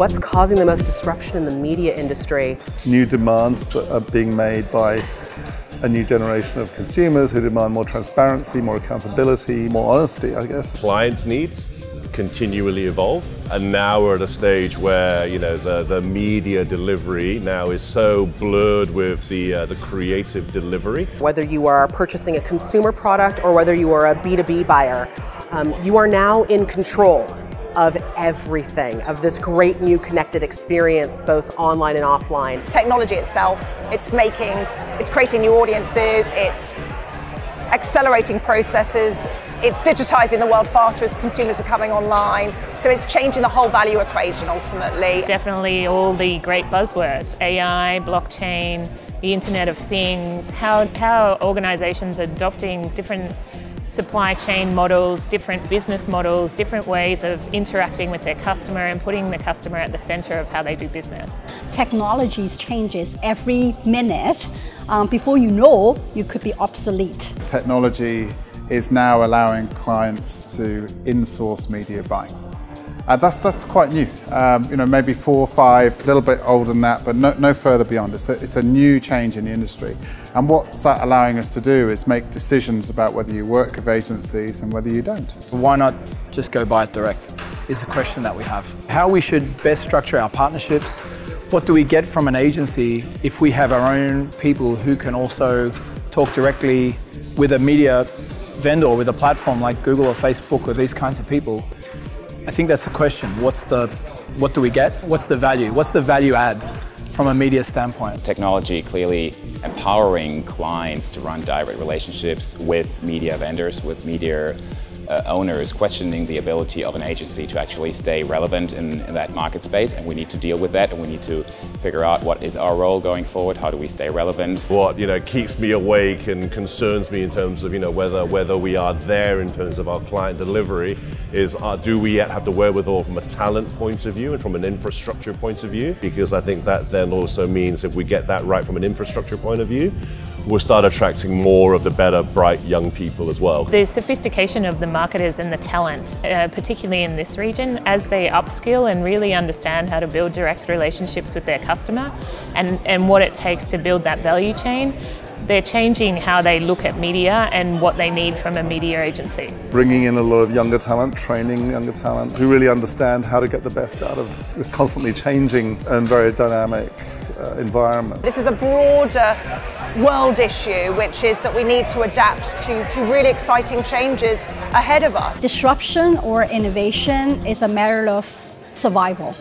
What's causing the most disruption in the media industry? New demands that are being made by a new generation of consumers who demand more transparency, more accountability, more honesty, I guess. Clients' needs continually evolve, and now we're at a stage where the media delivery now is so blurred with the creative delivery. Whether you are purchasing a consumer product or whether you are a B2B buyer, you are now in control of everything, of this great new connected experience, both online and offline. Technology itself, it's creating new audiences, it's accelerating processes, it's digitizing the world faster as consumers are coming online, so it's changing the whole value equation ultimately. Definitely all the great buzzwords, AI, blockchain, the Internet of Things, how organizations are adopting different supply chain models, different business models, different ways of interacting with their customer and putting the customer at the center of how they do business. Technology changes every minute. Before you know, you could be obsolete. Technology is now allowing clients to in-source media buying. That's quite new. Maybe 4 or 5, a little bit older than that, but no further beyond. It's a new change in the industry. And what's that allowing us to do is make decisions about whether you work with agencies and whether you don't. Why not just go buy it direct is the question that we have. How we should best structure our partnerships. What do we get from an agency if we have our own people who can also talk directly with a media vendor, with a platform like Google or Facebook or these kinds of people? I think that's the question. What do we get? What's the value? What's the value add from a media standpoint? Technology clearly empowering clients to run direct relationships with media vendors, with media owners, questioning the ability of an agency to actually stay relevant in that market space, and we need to deal with that, and we need to figure out what is our role going forward, how do we stay relevant. What keeps me awake and concerns me in terms of whether we are there in terms of our client delivery is do we yet have the wherewithal from a talent point of view and from an infrastructure point of view, because I think that then also means if we get that right from an infrastructure point of view, we'll start attracting more of the better, bright young people as well. The sophistication of the marketers and the talent, particularly in this region, as they upskill and really understand how to build direct relationships with their customer and what it takes to build that value chain, they're changing how they look at media and what they need from a media agency. Bringing in a lot of younger talent, training younger talent who really understand how to get the best out of this constantly changing and very dynamic environment. This is a broader world issue, which is that we need to adapt to really exciting changes ahead of us. Disruption or innovation is a matter of survival.